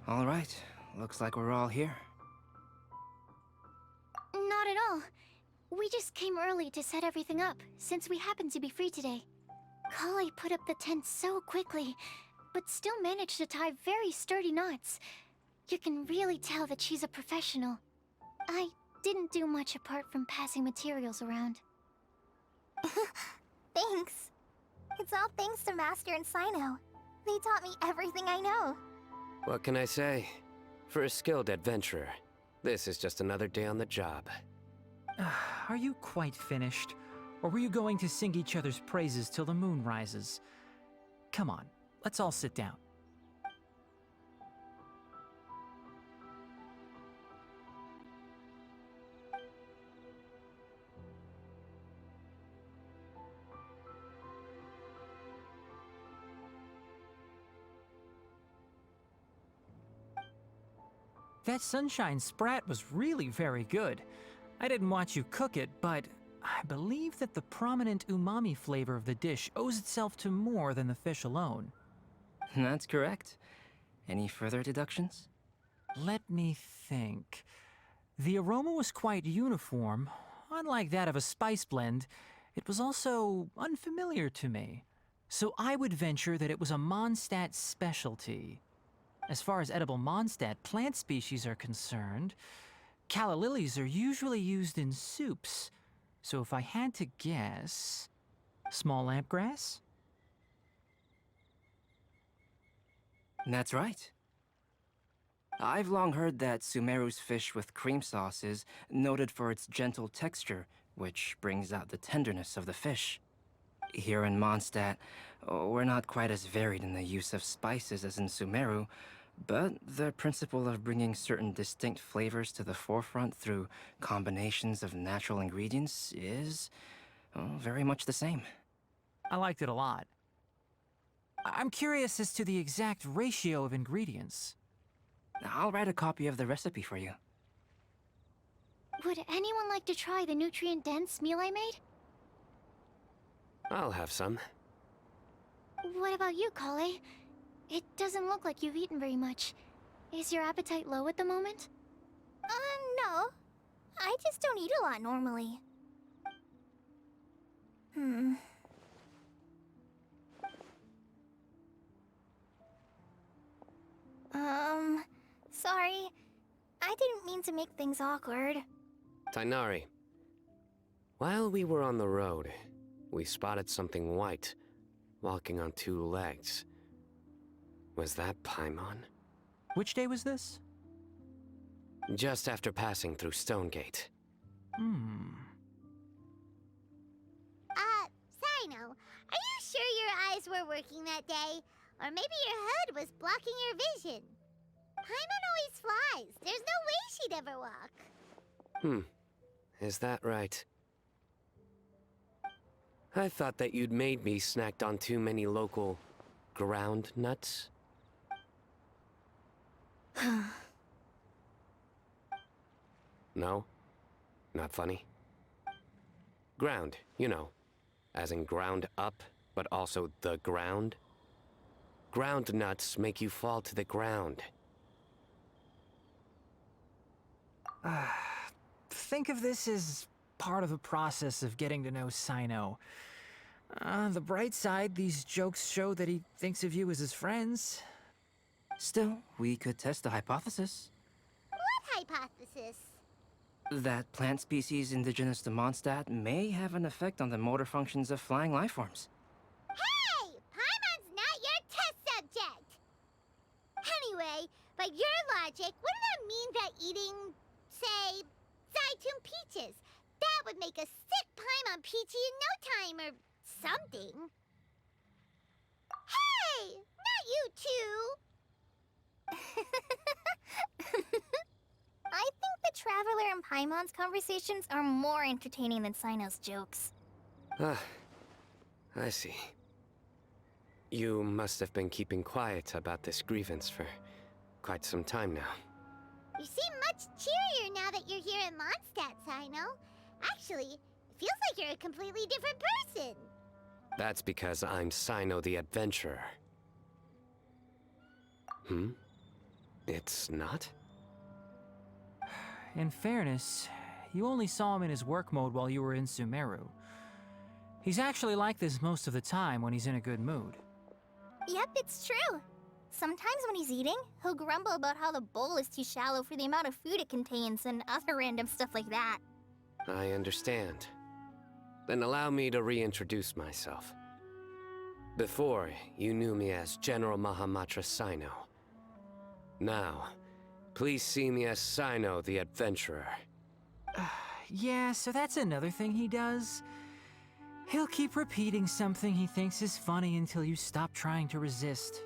All right, looks like we're all here. Not at all. We just came early to set everything up, since we happen to be free today. Kaveh put up the tent so quickly, but still managed to tie very sturdy knots. You can really tell that she's a professional. I didn't do much apart from passing materials around. Thanks. It's all thanks to Master and Cyno. They taught me everything I know. What can I say? For a skilled adventurer, this is just another day on the job. Are you quite finished? Or were you going to sing each other's praises till the moon rises? Come on, let's all sit down. That sunshine sprat was really very good. I didn't watch you cook it, but I believe that the prominent umami flavor of the dish owes itself to more than the fish alone. That's correct. Any further deductions? Let me think. The aroma was quite uniform. Unlike that of a spice blend, it was also unfamiliar to me. So I would venture that it was a Mondstadt specialty. As far as edible Mondstadt plant species are concerned, calla lilies are usually used in soups. So if I had to guess... small lampgrass? That's right. I've long heard that Sumeru's fish with cream sauce is noted for its gentle texture, which brings out the tenderness of the fish. Here in Mondstadt, we're not quite as varied in the use of spices as in Sumeru, but the principle of bringing certain distinct flavors to the forefront through combinations of natural ingredients is, very much the same. I liked it a lot. I'm curious as to the exact ratio of ingredients. I'll write a copy of the recipe for you. Would anyone like to try the nutrient-dense meal I made? I'll have some. What about you, Kaveh? It doesn't look like you've eaten very much. Is your appetite low at the moment? No. I just don't eat a lot normally. Sorry. I didn't mean to make things awkward. Tighnari. While we were on the road, we spotted something white, walking on two legs. Was that Paimon? Which day was this? Just after passing through Stonegate. Cyno, are you sure your eyes were working that day? Or maybe your hood was blocking your vision? Paimon always flies. There's no way she'd ever walk. Is that right? I thought that you'd made me snacked on too many local ground nuts. No? Not funny? Ground, you know. As in ground up, but also the ground. Ground nuts make you fall to the ground. Think of this as part of the process of getting to know Cyno. On the bright side, these jokes show that he thinks of you as his friends. Still, we could test the hypothesis. What hypothesis? That plant species indigenous to Mondstadt may have an effect on the motor functions of flying lifeforms. Hey! Paimon's not your test subject! Anyway, by your logic, wouldn't that mean that eating, say, Zaitun peaches, that would make a sick Paimon peachy in no time or something? Hey! Not you too! I think the Traveler and Paimon's conversations are more entertaining than Cyno's jokes. I see. You must have been keeping quiet about this grievance for quite some time now. You seem much cheerier now that you're here in Mondstadt, Cyno. Actually, it feels like you're a completely different person. That's because I'm Cyno the Adventurer. It's not? In fairness, you only saw him in his work mode while you were in Sumeru. He's actually like this most of the time when he's in a good mood. Yep, it's true. Sometimes when he's eating, he'll grumble about how the bowl is too shallow for the amount of food it contains and other random stuff like that. I understand. Then allow me to reintroduce myself. Before, you knew me as General Mahamatra Cyno. Now, please see me as Cyno the Adventurer. Yeah, so that's another thing he does. He'll keep repeating something he thinks is funny until you stop trying to resist.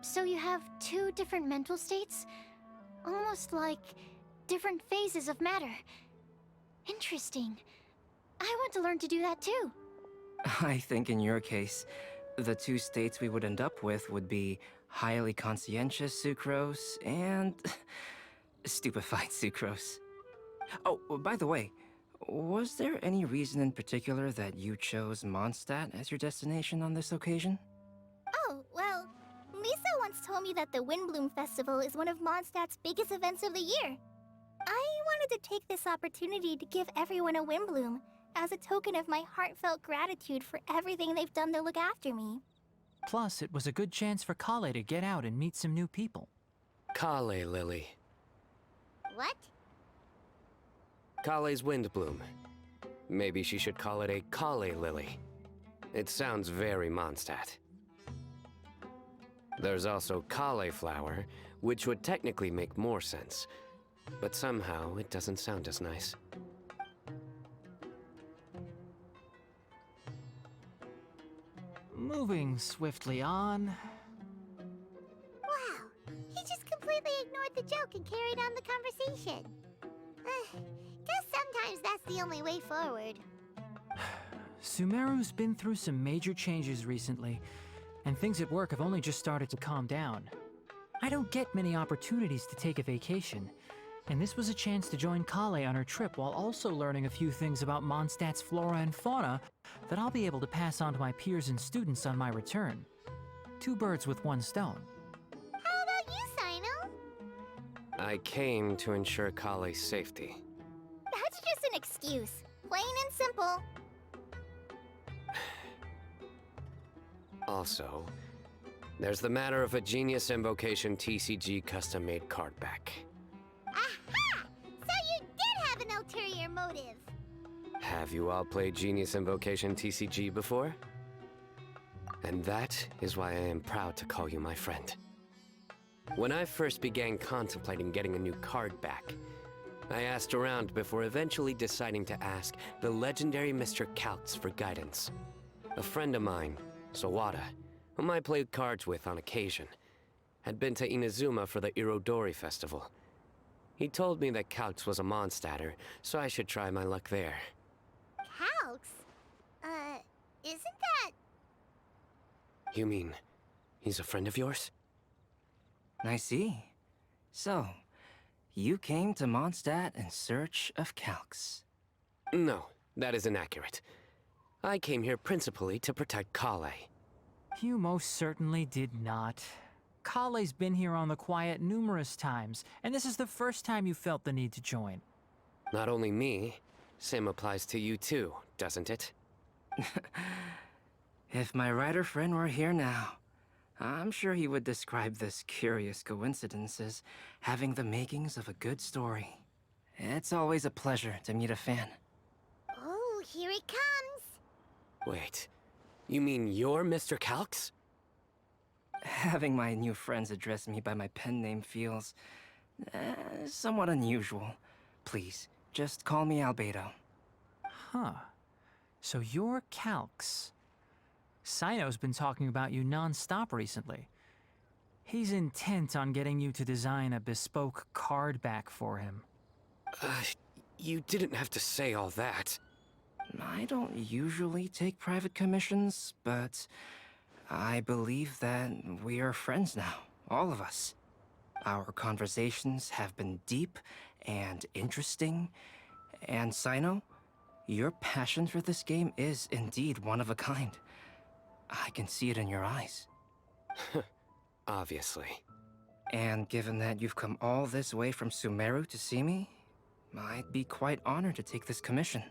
So you have two different mental states? Almost like different phases of matter. Interesting. I want to learn to do that too. I think in your case, the two states we would end up with would be highly conscientious sucrose and stupefied sucrose. Oh, by the way, was there any reason in particular that you chose Mondstadt as your destination on this occasion? Oh, well, Lisa once told me that the Windbloom Festival is one of Mondstadt's biggest events of the year. I wanted to take this opportunity to give everyone a Windbloom as a token of my heartfelt gratitude for everything they've done to look after me. Plus, it was a good chance for Kaveh to get out and meet some new people. Kale Lily. What? Kale's Windbloom. Maybe she should call it a Kale Lily. It sounds very Mondstadt. There's also cauliflower, which would technically make more sense. But somehow, it doesn't sound as nice. Moving swiftly on. Wow, he just completely ignored the joke and carried on the conversation. Guess sometimes that's the only way forward. Sumeru's been through some major changes recently, and things at work have only just started to calm down. I don't get many opportunities to take a vacation, and this was a chance to join Kale on her trip while also learning a few things about Mondstadt's flora and fauna that I'll be able to pass on to my peers and students on my return. Two birds with one stone. How about you, Cyno? I came to ensure Kale's safety. That's just an excuse. Plain and simple. Also, there's the matter of a Genius Invocation TCG custom-made card back. Aha! So you did have an ulterior motive. Have you all played Genius Invocation TCG before? And that is why I am proud to call you my friend. When I first began contemplating getting a new card back, I asked around before eventually deciding to ask the legendary Mr. Calx for guidance. A friend of mine, Sawada, whom I played cards with on occasion, had been to Inazuma for the Irodori festival. He told me that Calx was a Mondstadter, so I should try my luck there. Calx? Isn't that... You mean, he's a friend of yours? I see. So, you came to Mondstadt in search of Calx. No, that is inaccurate. I came here principally to protect Kale. You most certainly did not. Kale's been here on the quiet numerous times, and this is the first time you felt the need to join. Not only me, same applies to you too, doesn't it? If my writer friend were here now, I'm sure he would describe this curious coincidence as having the makings of a good story. It's always a pleasure to meet a fan. Oh, here it comes. Wait, you mean you're Mr. Calx? Having my new friends address me by my pen name feels somewhat unusual. Please, just call me Albedo. Huh. So you're Calx. Cyno's been talking about you non-stop recently. He's intent on getting you to design a bespoke card back for him. You didn't have to say all that. I don't usually take private commissions, but I believe that we are friends now, all of us. Our conversations have been deep and interesting, and Cyno, your passion for this game is indeed one of a kind. I can see it in your eyes. Obviously. And given that you've come all this way from Sumeru to see me, I'd be quite honored to take this commission.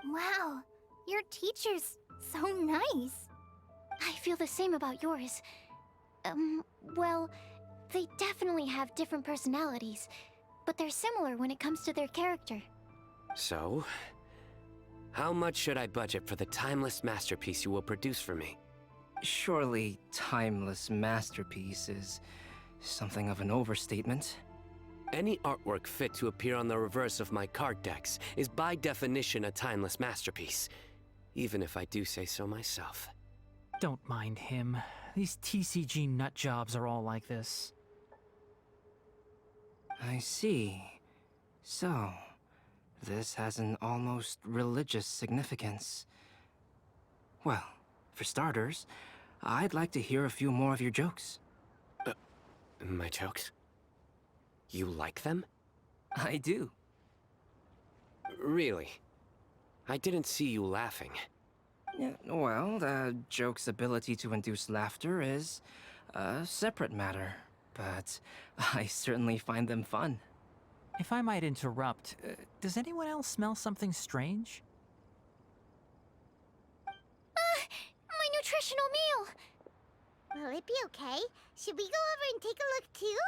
Wow, your teacher's so nice. I feel the same about yours. Well, they definitely have different personalities, but they're similar when it comes to their character. So, how much should I budget for the timeless masterpiece you will produce for me? Surely, timeless masterpiece is something of an overstatement. Any artwork fit to appear on the reverse of my card decks is by definition a timeless masterpiece, even if I do say so myself. Don't mind him. These TCG nut jobs are all like this. I see. So, this has an almost religious significance. Well, for starters, I'd like to hear a few more of your jokes. My jokes? You like them? I do. Really? I didn't see you laughing. Yeah, well, the joke's ability to induce laughter is a separate matter, but I certainly find them fun. If I might interrupt, does anyone else smell something strange? My nutritional meal! Will it be okay? Should we go over and take a look too?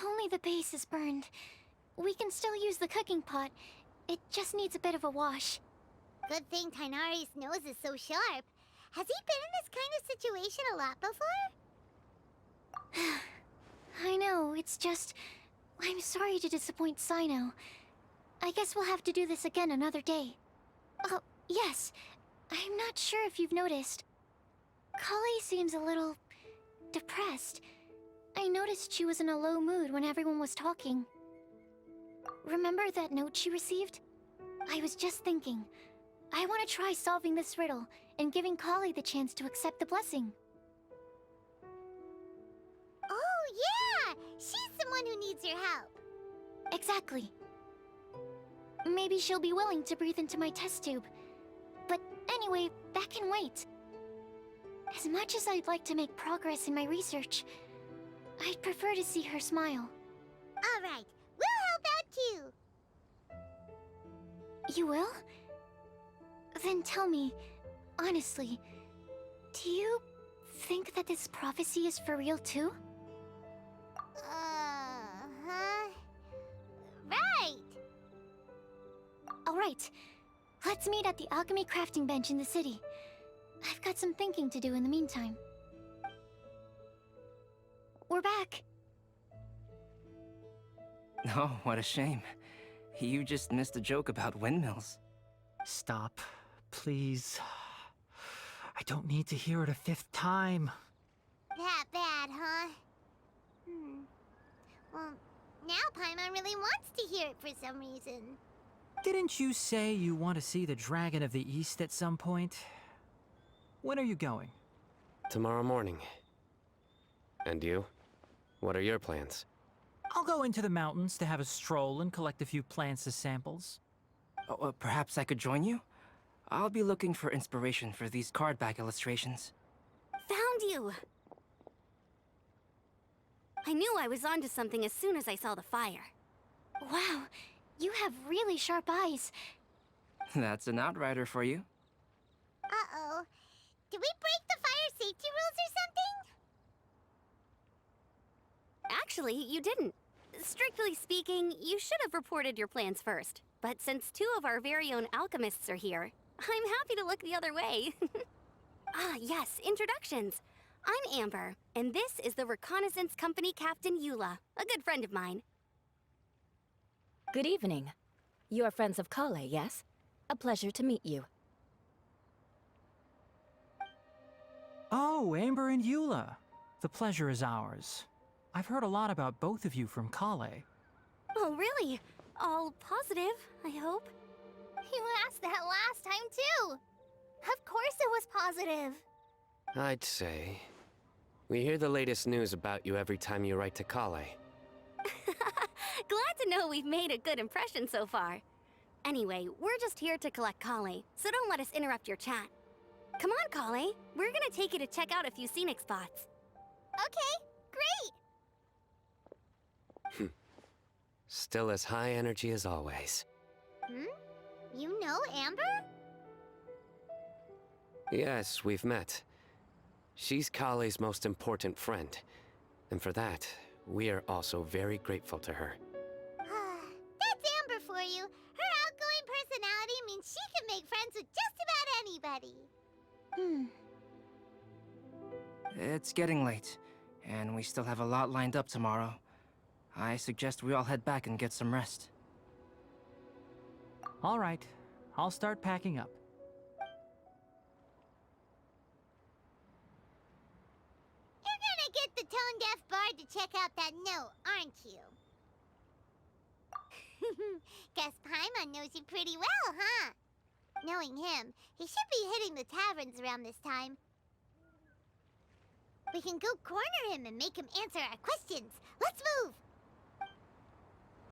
Only the base is burned. We can still use the cooking pot. It just needs a bit of a wash. Good thing Tighnari's nose is so sharp. Has he been in this kind of situation a lot before? I know, it's just... I'm sorry to disappoint Cyno. I guess we'll have to do this again another day. Oh, yes. I'm not sure if you've noticed. Kaveh seems a little... depressed. I noticed she was in a low mood when everyone was talking. Remember that note she received? I was just thinking. I want to try solving this riddle and giving Kaveh the chance to accept the blessing. Oh, yeah! She's someone who needs your help. Exactly. Maybe she'll be willing to breathe into my test tube. But anyway, that can wait. As much as I'd like to make progress in my research, I'd prefer to see her smile. All right, we'll help out too. You will? Then tell me, honestly, do you think that this prophecy is for real too? Uh-huh. Right. Alright, let's meet at the alchemy crafting bench in the city. I've got some thinking to do in the meantime. We're back. Oh, what a shame. You just missed a joke about windmills. Stop, please. I don't need to hear it a fifth time. That bad, huh? Well, now Paimon really wants to hear it for some reason. Didn't you say you want to see the Dragon of the East at some point? When are you going? Tomorrow morning. And you? What are your plans? I'll go into the mountains to have a stroll and collect a few plants as samples. Oh, perhaps I could join you? I'll be looking for inspiration for these card back illustrations. Found you! I knew I was onto something as soon as I saw the fire. Wow, you have really sharp eyes. That's an outrider for you. Uh-oh. Did we break the fire safety rules or something? Actually, you didn't. Strictly speaking, you should have reported your plans first. But since two of our very own alchemists are here, I'm happy to look the other way. Ah, yes, introductions. I'm Amber, and this is the Reconnaissance Company Captain Eula, a good friend of mine. Good evening. You are friends of Kaveh, yes? A pleasure to meet you. Oh, Amber and Eula. The pleasure is ours. I've heard a lot about both of you from Kaveh. Oh, really? All positive, I hope? You asked that last time too. Of course it was positive. I'd say. We hear the latest news about you every time you write to Kaveh. Glad to know we've made a good impression so far. Anyway, we're just here to collect Kale, so don't let us interrupt your chat. Come on, Kale. We're gonna take you to check out a few scenic spots. Okay, great! Still as high energy as always. You know Amber? Yes, we've met. She's Kale's most important friend. And for that, we are also very grateful to her. That's Amber for you. Her outgoing personality means she can make friends with just about anybody. It's getting late, and we still have a lot lined up tomorrow. I suggest we all head back and get some rest. All right, I'll start packing up. You're gonna get the tone-deaf bard to check out that note, aren't you? Guess Paimon knows you pretty well, huh? Knowing him, he should be hitting the taverns around this time. We can go corner him and make him answer our questions. Let's move!